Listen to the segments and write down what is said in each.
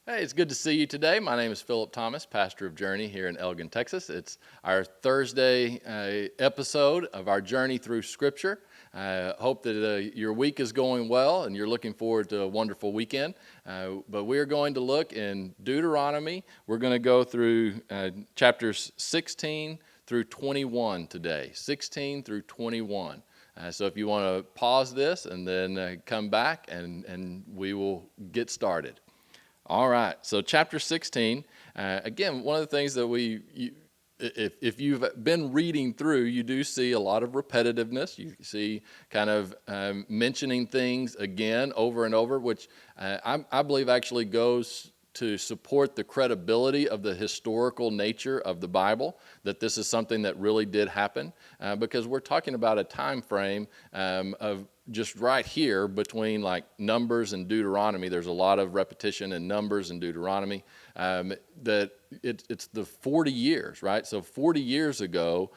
Hey, it's good to see you today. My name is Philip Thomas, pastor of Journey here in Elgin, Texas. It's our Thursday episode of our journey through Scripture. I hope that your week is going well and you're looking forward to a wonderful weekend. But we're going to look in Deuteronomy. We're going to go through chapters 16 through 21 today, 16 through 21. So if you want to pause this and then come back and we will get started. All right, so chapter 16, again, one of the things that if you've been reading through, you do see a lot of repetitiveness. You see kind of mentioning things again over and over, which I believe actually goes to support the credibility of the historical nature of the Bible, that this is something that really did happen, because we're talking about a time frame of just right here between like Numbers and Deuteronomy. There's a lot of repetition in Numbers and Deuteronomy, that it's the 40 years, right? So 40 years ago,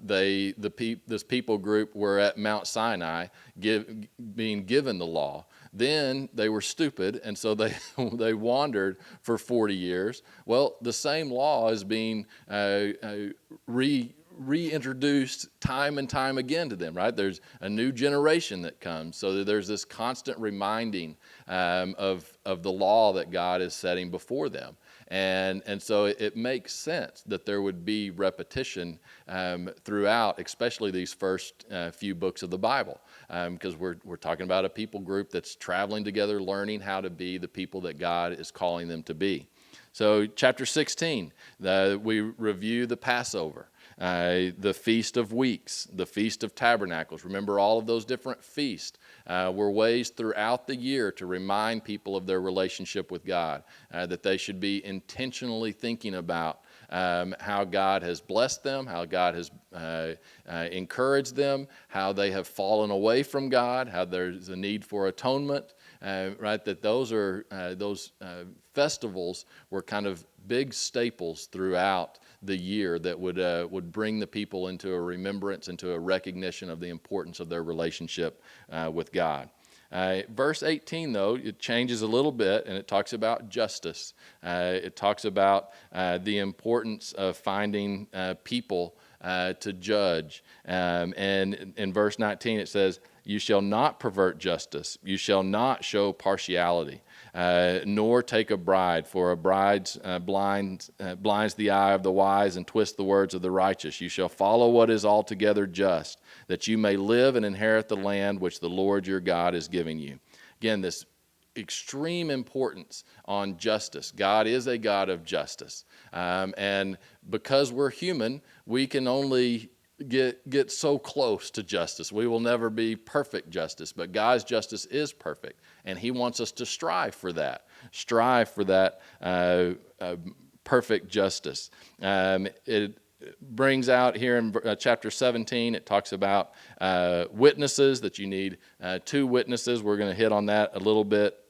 this people group were at Mount Sinai being given the law. Then they were stupid, and so they they wandered for 40 years. Well, the same law is being reintroduced time and time again to them, right? There's a new generation that comes, so there's this constant reminding of the law that God is setting before them. And so it makes sense that there would be repetition throughout, especially these first few books of the Bible, because we're talking about a people group that's traveling together, learning how to be the people that God is calling them to be. So chapter 16, we review the Passover, the Feast of Weeks, the Feast of Tabernacles. Remember, all of those different feasts were ways throughout the year to remind people of their relationship with God, that they should be intentionally thinking about how God has blessed them, how God has encouraged them, how they have fallen away from God, how there's a need for atonement, right? That those festivals were kind of big staples throughout the year that would bring the people into a remembrance, into a recognition of the importance of their relationship with God. Verse 18, though, it changes a little bit, and it talks about justice. It talks about the importance of finding people to judge. And in verse 19, it says, "You shall not pervert justice. You shall not show partiality, nor take a bride, for a bride blinds the eye of the wise and twists the words of the righteous. You shall follow what is altogether just, that you may live and inherit the land which the Lord your God is giving you." Again, this extreme importance on justice. God is a God of justice. And because we're human, we can only get so close to justice. We will never be perfect justice, but God's justice is perfect, and He wants us to strive for that perfect justice. It brings out here in chapter 17, it talks about witnesses, that you need 2 witnesses. We're going to hit on that a little bit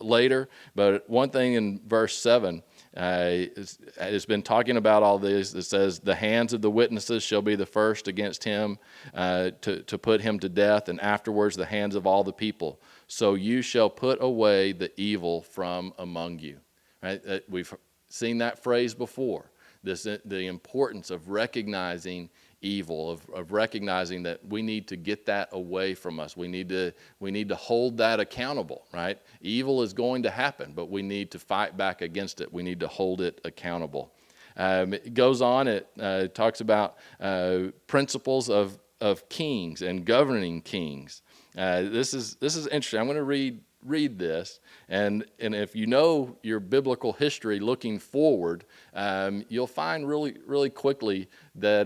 later, but one thing in verse 7, it's been talking about all this. It says, "The hands of the witnesses shall be the first against him to put him to death, and afterwards the hands of all the people. So you shall put away the evil from among you." Right? We've seen that phrase before. The importance of recognizing evil, of recognizing that we need to get that away from us. We need to hold that accountable, right? Evil is going to happen, but we need to fight back against it. We need to hold it accountable. It goes on, it talks about principles of kings and governing kings. This is interesting. I'm going to read this, and if you know your biblical history looking forward, you'll find really quickly that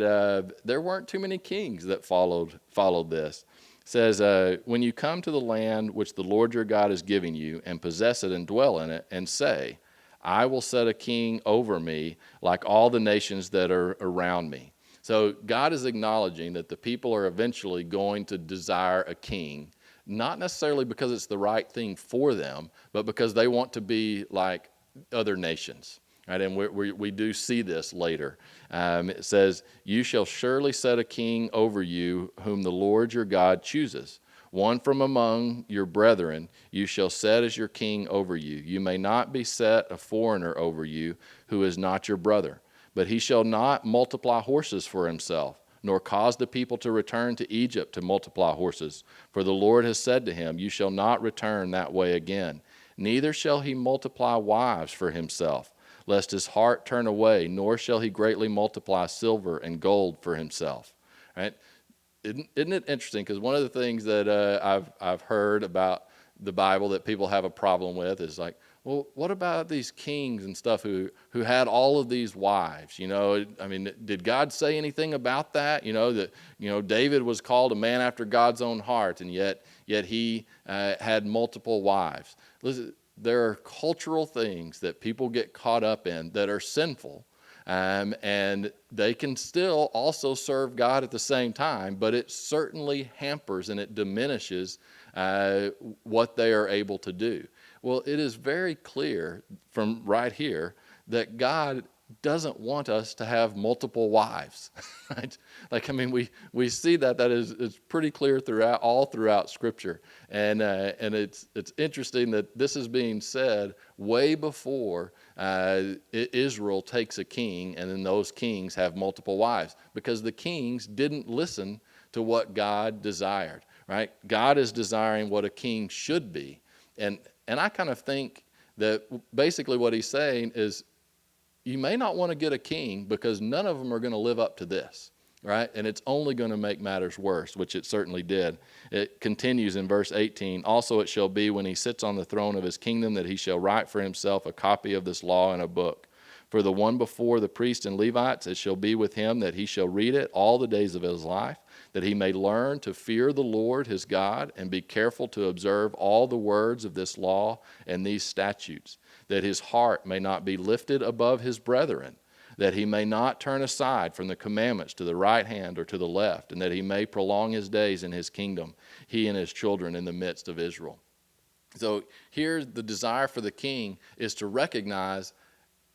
there weren't too many kings that followed this. It says, "When you come to the land which the Lord your God is giving you, and possess it and dwell in it, and say, 'I will set a king over me like all the nations that are around me.'" So God is acknowledging that the people are eventually going to desire a king, not necessarily because it's the right thing for them, but because they want to be like other nations. Right? And we do see this later. It says, "You shall surely set a king over you whom the Lord your God chooses. One from among your brethren you shall set as your king over you. You may not be set a foreigner over you who is not your brother. But he shall not multiply horses for himself, nor cause the people to return to Egypt to multiply horses. For the Lord has said to him, you shall not return that way again. Neither shall he multiply wives for himself, lest his heart turn away, nor shall he greatly multiply silver and gold for himself. Right? Isn't it interesting? Because one of the things that I've heard about the Bible that people have a problem with is like, well, what about these kings and stuff who had all of these wives? I mean, did God say anything about that? That David was called a man after God's own heart, and yet he had multiple wives. Listen, there are cultural things that people get caught up in that are sinful. And they can still also serve God at the same time, but it certainly hampers and it diminishes what they are able to do. Well, it is very clear from right here that God doesn't want us to have multiple wives, right? We see that is pretty clear all throughout Scripture, and it's interesting that this is being said way before Israel takes a king, and then those kings have multiple wives, because the kings didn't listen to what God desired, right? God is desiring what a king should be, and I kind of think that basically what he's saying is, you may not want to get a king because none of them are going to live up to this, right? And it's only going to make matters worse, which it certainly did. It continues in verse 18. Also it shall be when he sits on the throne of his kingdom that he shall write for himself a copy of this law in a book. For the one before the priests and Levites, it shall be with him that he shall read it all the days of his life, that he may learn to fear the Lord his God and be careful to observe all the words of this law and these statutes, that his heart may not be lifted above his brethren, that he may not turn aside from the commandments to the right hand or to the left, and that he may prolong his days in his kingdom, he and his children in the midst of Israel. So here the desire for the king is to recognize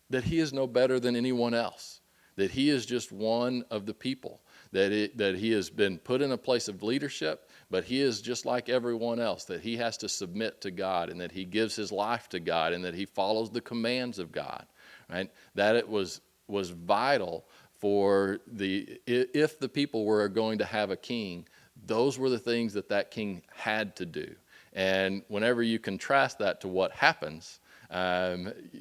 that he is no better than anyone else, that he is just one of the people, that he has been put in a place of leadership, but he is just like everyone else, that he has to submit to God, and that he gives his life to God, and that he follows the commands of God, right? That it was vital for if the people were going to have a king, those were the things that king had to do. And whenever you contrast that to what happens,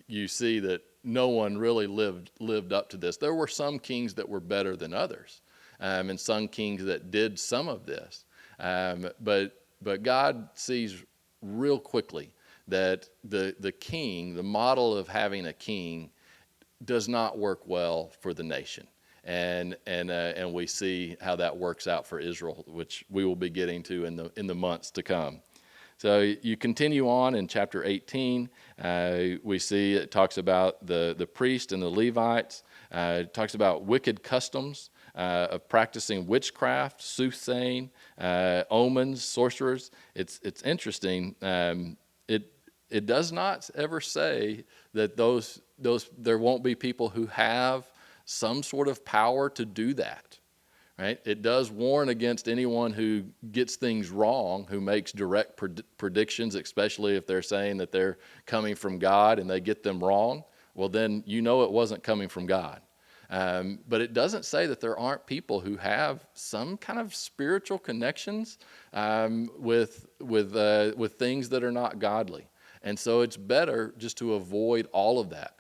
you see that no one really lived up to this. There were some kings that were better than others, and some kings that did some of this. But God sees real quickly that the king, the model of having a king, does not work well for the nation. And we see how that works out for Israel, which we will be getting to in the months to come. So you continue on in chapter 18. We see it talks about the priest and the Levites. It talks about wicked customs of practicing witchcraft, soothsaying, omens, sorcerers. It's interesting. It does not ever say that those there won't be people who have some sort of power to do that. Right? It does warn against anyone who gets things wrong, who makes direct predictions, especially if they're saying that they're coming from God and they get them wrong. Well, then it wasn't coming from God. But it doesn't say that there aren't people who have some kind of spiritual connections with things that are not godly. And so it's better just to avoid all of that.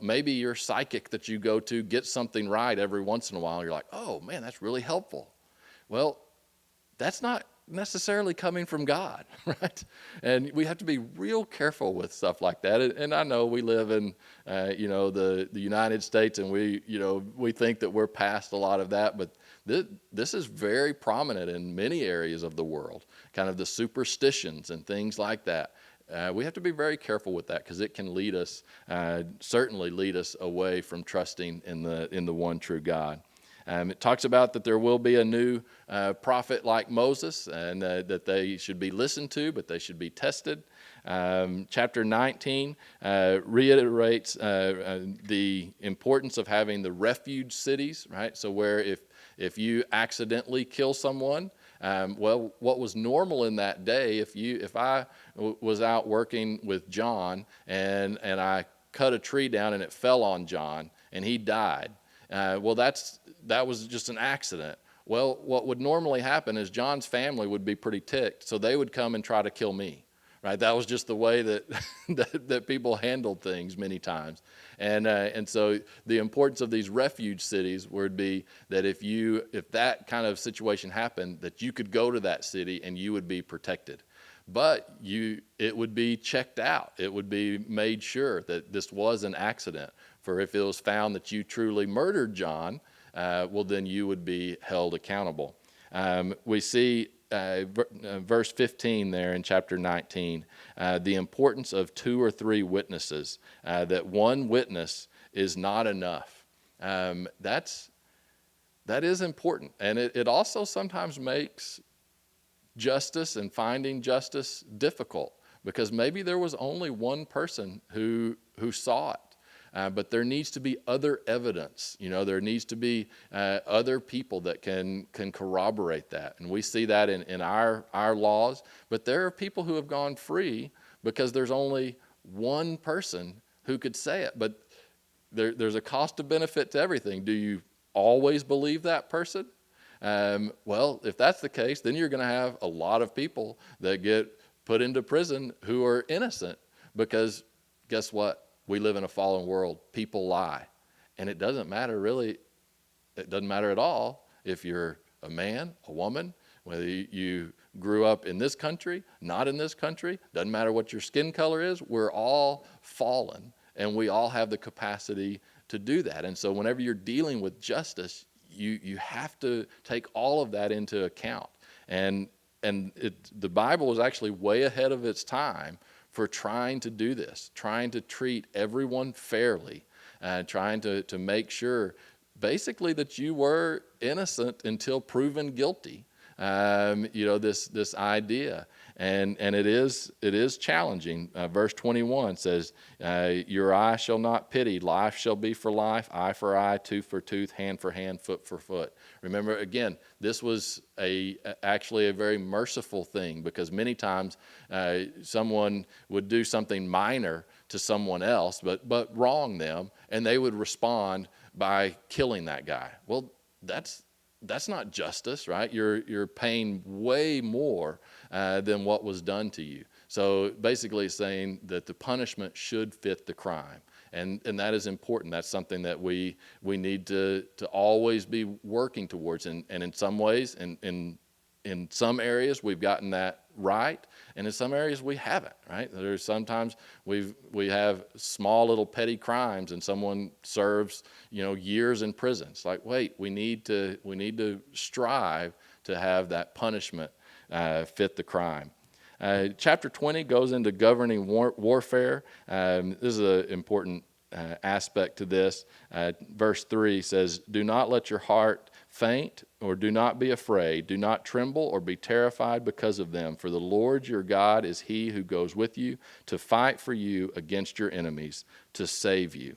Maybe your psychic that you go to gets something right every once in a while. You're like, oh man, that's really helpful. Well, that's not necessarily coming from God, right? And we have to be real careful with stuff like that. And I know we live in, the United States, and we think that we're past a lot of that, but this is very prominent in many areas of the world, kind of the superstitions and things like that. We have to be very careful with that, because it can certainly lead us away from trusting in the one true God. It talks about that there will be a new prophet like Moses, and that they should be listened to, but they should be tested. Chapter 19 reiterates the importance of having the refuge cities, right? So where if you accidentally kill someone, Well, what was normal in that day, if I was out working with John and I cut a tree down and it fell on John and he died, well, that was just an accident. Well, what would normally happen is John's family would be pretty ticked, so they would come and try to kill me. Right, that was just the way that that people handled things many times, and so the importance of these refuge cities would be that if that kind of situation happened, that you could go to that city and you would be protected, but it would be checked out. It would be made sure that this was an accident. For if it was found that you truly murdered John, well, then you would be held accountable. We see. Verse 15 there in chapter 19, the importance of 2 or 3 witnesses, that one witness is not enough. That is important. And it also sometimes makes justice and finding justice difficult, because maybe there was only one person who saw it. But there needs to be other evidence. There needs to be other people that can corroborate that. And we see that in our laws. But there are people who have gone free because there's only one person who could say it. But there's a cost of benefit to everything. Do you always believe that person? Well, if that's the case, then you're going to have a lot of people that get put into prison who are innocent, because guess what? We live in a fallen world. People lie. And it doesn't matter really. It doesn't matter at all if you're a man, a woman, whether you grew up in this country, not in this country. Doesn't matter what your skin color is. We're all fallen, and we all have the capacity to do that. And so whenever you're dealing with justice, you have to take all of that into account. And the Bible is actually way ahead of its time for trying to do this, trying to treat everyone fairly, trying to make sure basically that you were innocent until proven guilty. This idea. And it is challenging. Verse 21 says, your eye shall not pity, life shall be for life, eye for eye, tooth for tooth, hand for hand, foot for foot. Remember, again, this was actually a very merciful thing, because many times someone would do something minor to someone else, but wrong them, and they would respond by killing that guy. Well, that's not justice, right? You're paying way more than what was done to you. So basically it's saying that the punishment should fit the crime. And that is important. That's something that we need to always be working towards. And in some ways, in some areas we've gotten that right, and in some areas we haven't, right? There's sometimes we have small little petty crimes and someone serves years in prison. It's like, wait, we need to strive to have that punishment fit the crime. Chapter 20 goes into governing warfare. This is an important aspect to this. Verse 3 says, do not let your heart faint, or do not be afraid. Do not tremble or be terrified because of them. For the Lord your God is he who goes with you to fight for you against your enemies, to save you.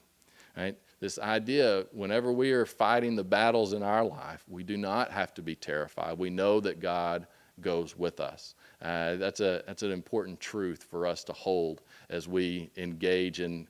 Right? This idea, whenever we are fighting the battles in our life, we do not have to be terrified. We know that God goes with us. That's an important truth for us to hold as we engage in.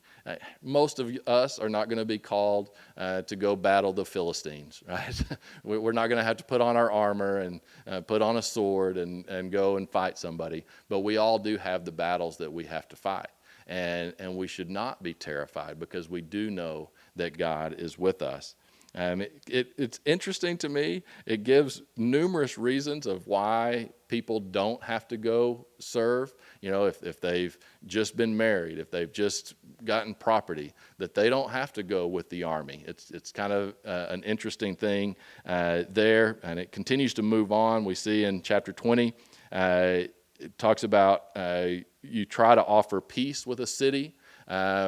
Most of us are not going to be called to go battle the Philistines, right? We're not going to have to put on our armor and put on a sword and go and fight somebody. But we all do have the battles that we have to fight. And we should not be terrified, because we do know that God is with us. It's interesting to me. It gives numerous reasons of why people don't have to go serve. If they've just been married, if they've just gotten property, that they don't have to go with the army. It's kind of an interesting thing there, and it continues to move on. We see in chapter 20, it talks about you try to offer peace with a city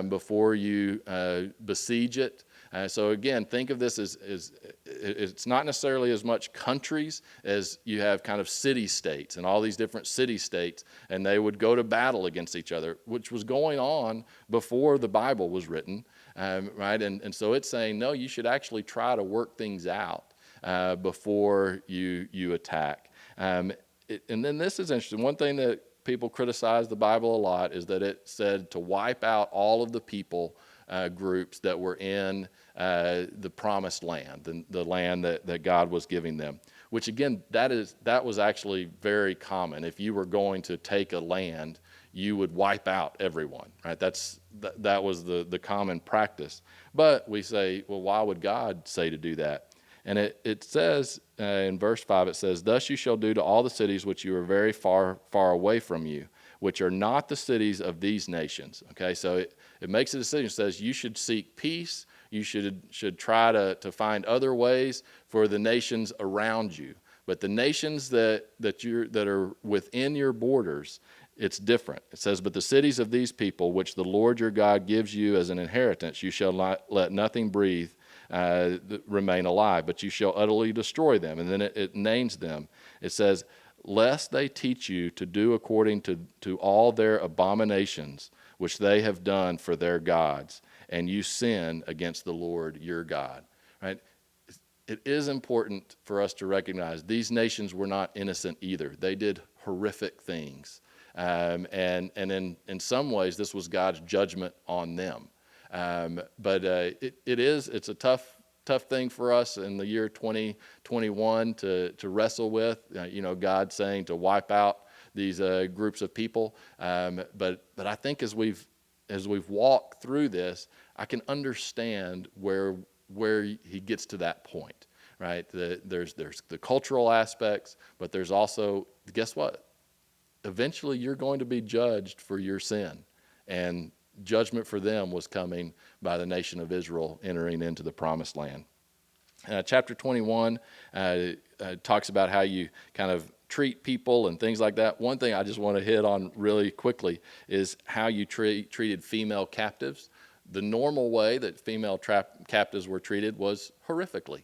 before you besiege it. So again, think of this as it's not necessarily as much countries as you have kind of city-states, and all these different city-states, and they would go to battle against each other, which was going on before the Bible was written, right? And so it's saying, no, you should actually try to work things out before you attack. And then this is interesting. One thing that people criticize the Bible a lot is that it said to wipe out all of the people groups that were in the promised land, the land that God was giving them. Which again, that was actually very common. If you were going to take a land, you would wipe out everyone, right? That was the common practice. But we say, well, why would God say to do that? And it says in verse 5, it says, "Thus you shall do to all the cities which you are very far, far away from you, which are not the cities of these nations." Okay, so it makes a decision. It says you should seek peace. You should try to find other ways for the nations around you. But the nations that are within your borders, it's different. It says, "But the cities of these people, which the Lord your God gives you as an inheritance, you shall not let nothing breathe remain alive, but you shall utterly destroy them." And then it names them. It says, "Lest they teach you to do according to all their abominations, which they have done for their gods, and you sin against the Lord your God." Right? It is important for us to recognize these nations were not innocent either. They did horrific things. And in some ways, this was God's judgment on them. But it's a tough thing for us in the year 2021 to wrestle with. God saying to wipe out these groups of people. But I think as we've walked through this, I can understand where he gets to that point, right? There's the cultural aspects, but there's also, guess what? Eventually you're going to be judged for your sin, and judgment for them was coming by the nation of Israel entering into the promised land. Chapter 21 talks about how you kind of treat people and things like that. One thing I just want to hit on really quickly is how you treated female captives. The normal way that female captives were treated was horrifically,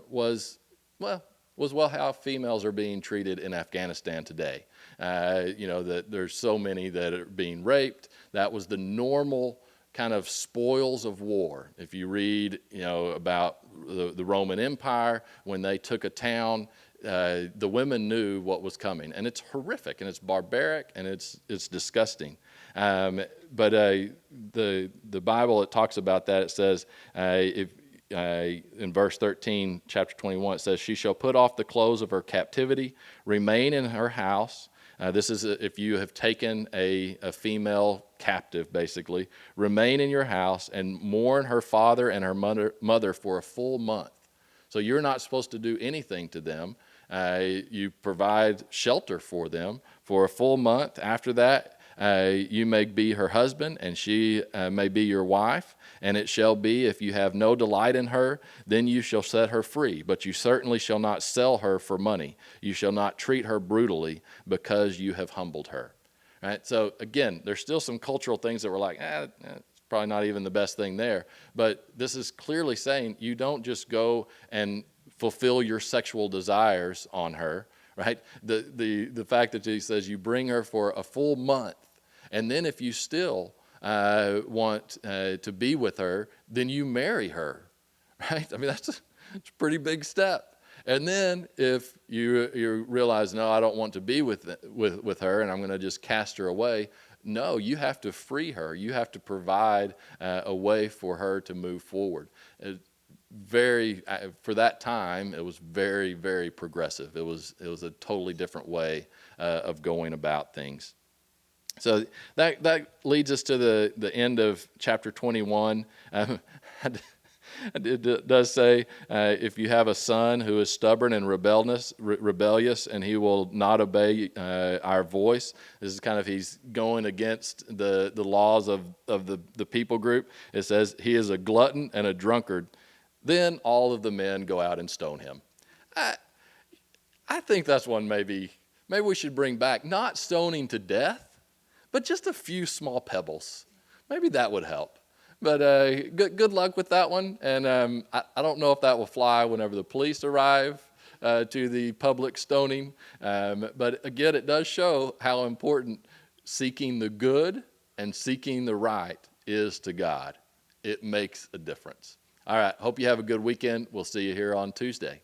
was how females are being treated in Afghanistan today. That there's so many that are being raped. That was the normal kind of spoils of war. If you read, about the Roman Empire, when they took a town, the women knew what was coming, and it's horrific, and it's barbaric, and it's disgusting. But the Bible, it talks about that. It says, in verse 13, chapter 21, it says, "She shall put off the clothes of her captivity, remain in her house." This is if you have taken a female captive, basically. "Remain in your house and mourn her father and her mother for a full month." So you're not supposed to do anything to them. You provide shelter for them for a full month. After that, you may be her husband, and she may be your wife. "And it shall be, if you have no delight in her, then you shall set her free. But you certainly shall not sell her for money. You shall not treat her brutally, because you have humbled her." Right? So again, there's still some cultural things that we're like, it's probably not even the best thing there. But this is clearly saying you don't just go and fulfill your sexual desires on her. Right? The fact that he says you bring her for a full month, and then if you still want to be with her, then you marry her, right? I mean, that's a pretty big step. And then if you realize, no, I don't want to be with her, and I'm going to just cast her away. No, you have to free her. You have to provide a way for her to move forward. For that time, it was very, very progressive. It was a totally different way of going about things. So that leads us to the end of chapter 21. It does say, if you have a son who is stubborn and rebellious, and he will not obey our voice. This is kind of, he's going against the laws of the people group. It says, he is a glutton and a drunkard. Then all of the men go out and stone him. I think that's one maybe we should bring back, not stoning to death, but just a few small pebbles. Maybe that would help. But good luck with that one. And I don't know if that will fly whenever the police arrive to the public stoning. But again, it does show how important seeking the good and seeking the right is to God. It makes a difference. All right, hope you have a good weekend. We'll see you here on Tuesday.